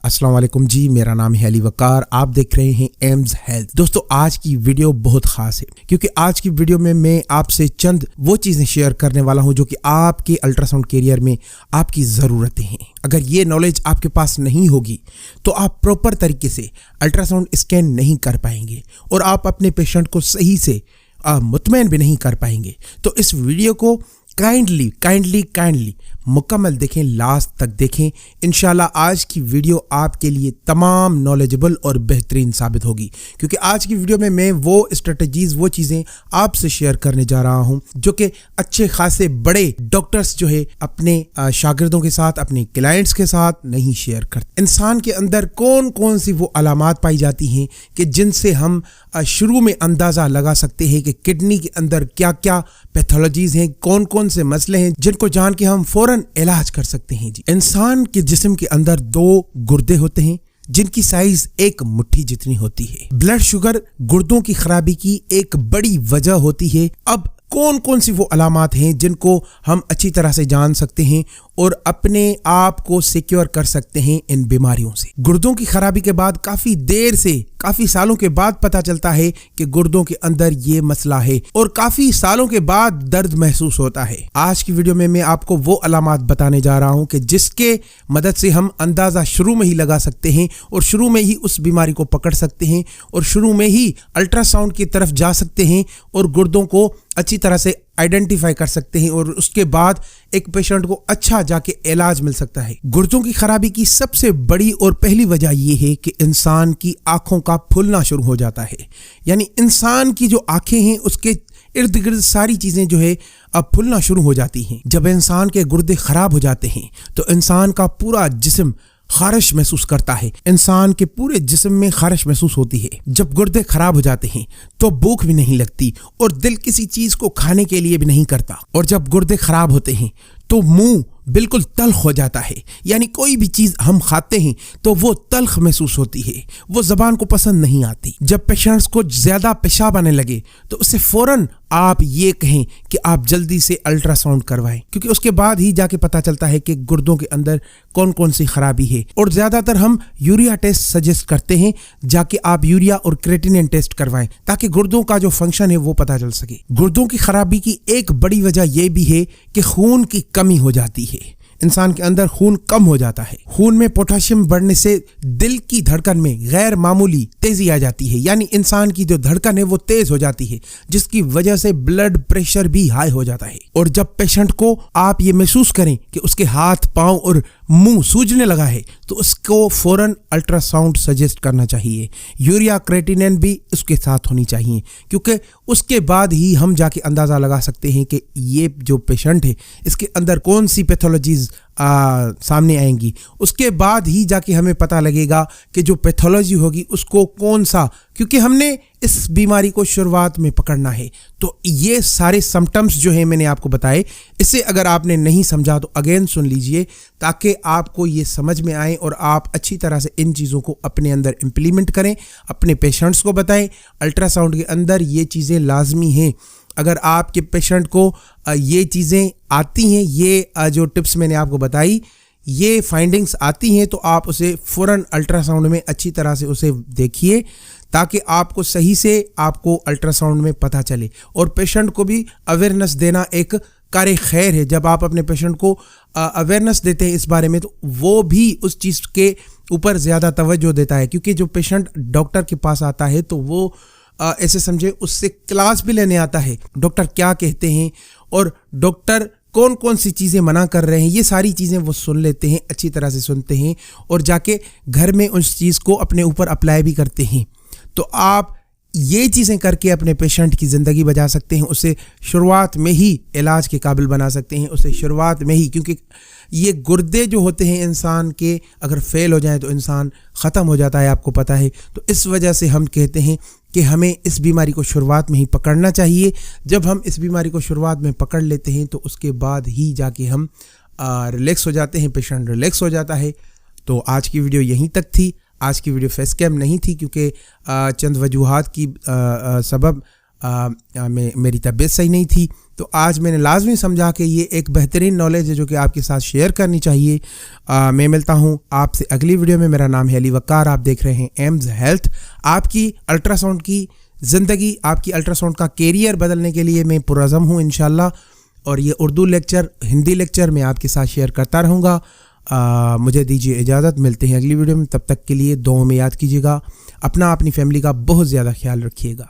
अस्सलाम वालेकुम जी, मेरा नाम है अली वकार। आप देख रहे हैं एम्स हेल्थ। दोस्तों, आज की वीडियो बहुत खास है क्योंकि आज की वीडियो में मैं आपसे चंद वो चीज़ें शेयर करने वाला हूं जो कि आपके अल्ट्रासाउंड कैरियर में आपकी ज़रूरतें हैं। अगर ये नॉलेज आपके पास नहीं होगी तो आप प्रॉपर तरीके से अल्ट्रासाउंड स्कैन नहीं कर पाएंगे और आप अपने पेशेंट को सही से मुतमईन भी नहीं कर पाएंगे। तो इस वीडियो को काइंडली मुकम्मल देखें, लास्ट तक देखें। इंशाल्लाह आज की वीडियो आपके लिए तमाम नॉलेजेबल और बेहतरीन साबित होगी क्योंकि आज की वीडियो में मैं वो स्ट्रेटजीज़, वो चीज़ें आपसे शेयर करने जा रहा हूं जो कि अच्छे खासे बड़े डॉक्टर्स जो है अपने शागिर्दों के साथ, अपने क्लाइंट्स के साथ नहीं शेयर करते। इंसान के अंदर कौन कौन सी वो अलामात पाई जाती हैं कि जिनसे हम शुरू में अंदाज़ा लगा सकते हैं कि किडनी के अंदर क्या क्या पैथोलॉजीज़ हैं, कौन कौन से मसले हैं जिनको जान के हम फौरन इलाज कर सकते हैं। जी, इंसान के जिस्म के अंदर 2 गुर्दे होते हैं जिनकी साइज एक मुट्ठी जितनी होती है। ब्लड शुगर गुर्दों की खराबी की एक बड़ी वजह होती है। अब कौन कौन सी वो अलामात हैं जिनको हम अच्छी तरह से जान सकते हैं और अपने आप को सिक्योर कर सकते हैं इन बीमारियों से। गुर्दों की खराबी के बाद काफ़ी देर से, काफ़ी सालों के बाद पता चलता है कि गुर्दों के अंदर ये मसला है और काफ़ी सालों के बाद दर्द महसूस होता है। आज की वीडियो में मैं आपको वो अलामात बताने जा रहा हूं कि जिसके मदद से हम अंदाज़ा शुरू में ही लगा सकते हैं और शुरू में ही उस बीमारी को पकड़ सकते हैं और शुरू में ही अल्ट्रासाउंड की तरफ जा सकते हैं और गुर्दों को अच्छी तरह से आइडेंटिफाई कर सकते हैं और उसके बाद एक पेशेंट को अच्छा जाके इलाज मिल सकता है। गुर्दों की खराबी की सबसे बड़ी और पहली वजह यह है कि इंसान की आंखों का फूलना शुरू हो जाता है। यानी इंसान की जो आंखें हैं उसके इर्द गिर्द सारी चीज़ें जो है अब फूलना शुरू हो जाती हैं। जब इंसान के गुर्दे खराब हो जाते हैं तो इंसान का पूरा जिस्म खारिश महसूस करता है। इंसान के पूरे जिस्म में खारिश महसूस होती है। जब गुर्दे खराब हो जाते हैं तो भूख भी नहीं लगती और दिल किसी चीज़ को खाने के लिए भी नहीं करता। और जब गुर्दे खराब होते हैं तो मुंह बिल्कुल तल्ख हो जाता है। यानी कोई भी चीज़ हम खाते हैं तो वो तल्ख महसूस होती है, वो ज़बान को पसंद नहीं आती। जब पेशेंट्स को ज़्यादा पेशाब आने लगे तो उससे फ़ौरन आप ये कहें कि आप जल्दी से अल्ट्रासाउंड करवाएं क्योंकि उसके बाद ही जाके पता चलता है कि गुर्दों के अंदर कौन कौन सी खराबी है। और ज़्यादातर हम यूरिया टेस्ट सजेस्ट करते हैं, जाके आप यूरिया और क्रेटिनिन टेस्ट करवाएं ताकि गुर्दों का जो फंक्शन है वो पता चल सके। गुर्दों की खराबी की एक बड़ी वजह यह भी है कि खून की कमी हो जाती है। इंसान के अंदर खून कम हो जाता है। खून में पोटेशियम बढ़ने से दिल की धड़कन में गैर मामूली तेजी आ जाती है। यानी इंसान की जो धड़कन है वो तेज हो जाती है जिसकी वजह से ब्लड प्रेशर भी हाई हो जाता है। और जब पेशेंट को आप ये महसूस करें कि उसके हाथ, पांव और मुंह सूजने लगा है तो उसको फौरन अल्ट्रासाउंड सजेस्ट करना चाहिए। यूरिया क्रेटिनिन भी उसके साथ होनी चाहिए क्योंकि उसके बाद ही हम जाके अंदाज़ा लगा सकते हैं कि ये जो पेशेंट है इसके अंदर कौन सी पैथोलॉजीज़ सामने आएंगी। उसके बाद ही जाके हमें पता लगेगा कि जो पैथोलॉजी होगी उसको कौन सा, क्योंकि हमने इस बीमारी को शुरुआत में पकड़ना है। तो ये सारे सिम्टम्स जो है मैंने आपको बताए, इसे अगर आपने नहीं समझा तो अगेन सुन लीजिए ताकि आपको ये समझ में आए और आप अच्छी तरह से इन चीज़ों को अपने अंदर इम्प्लीमेंट करें, अपने पेशेंट्स को बताएं। अल्ट्रासाउंड के अंदर ये चीज़ें लाजमी हैं। अगर आपके पेशेंट को ये चीज़ें आती हैं, ये जो टिप्स मैंने आपको बताई, ये फाइंडिंग्स आती हैं तो आप उसे फ़ौरन अल्ट्रासाउंड में अच्छी तरह से उसे देखिए ताकि आपको सही से आपको अल्ट्रासाउंड में पता चले। और पेशेंट को भी अवेयरनेस देना एक कार्य खैर है। जब आप अपने पेशेंट को अवेयरनेस देते हैं इस बारे में तो वो भी उस चीज़ के ऊपर ज़्यादा तवज्जो देता है क्योंकि जो पेशेंट डॉक्टर के पास आता है तो वो ऐसे समझे उससे क्लास भी लेने आता है, डॉक्टर क्या कहते हैं और डॉक्टर कौन कौन सी चीज़ें मना कर रहे हैं, ये सारी चीज़ें वो सुन लेते हैं, अच्छी तरह से सुनते हैं और जाके घर में उस चीज़ को अपने ऊपर अप्लाई भी करते हैं। तो आप ये चीज़ें करके अपने पेशेंट की ज़िंदगी बचा सकते हैं, उसे शुरुआत में ही इलाज के काबिल बना सकते हैं, उसे शुरुआत में ही, क्योंकि ये गुर्दे जो होते हैं इंसान के अगर फेल हो जाएं तो इंसान ख़त्म हो जाता है, आपको पता है। तो इस वजह से हम कहते हैं कि हमें इस बीमारी को शुरुआत में ही पकड़ना चाहिए। जब हम इस बीमारी को शुरुआत में पकड़ लेते हैं तो उसके बाद ही जाके हम रिलैक्स हो जाते हैं, पेशेंट रिलैक्स हो जाता है। तो आज की वीडियो यहीं तक थी। आज की वीडियो फेस कैम नहीं थी क्योंकि चंद वजूहात की सबब मेरी तबीयत सही नहीं थी, तो आज मैंने लाजमी समझा कि ये एक बेहतरीन नॉलेज है जो कि आपके साथ शेयर करनी चाहिए। मैं मिलता हूँ आपसे अगली वीडियो में। मेरा नाम है अली वकार, आप देख रहे हैं एम्स हेल्थ। आपकी अल्ट्रासाउंड की ज़िंदगी, आपकी अल्ट्रासाउंड का कैरियर बदलने के लिए मैं पुरज़म हूँ इंशाल्लाह। और ये उर्दू लेक्चर, हिंदी लेक्चर मैं आपके साथ शेयर करता रहूँगा। मुझे दीजिए इजाज़त, मिलते हैं अगली वीडियो में। तब तक के लिए दुआओं में याद कीजिएगा, अपनी फैमिली का बहुत ज़्यादा ख्याल रखिएगा।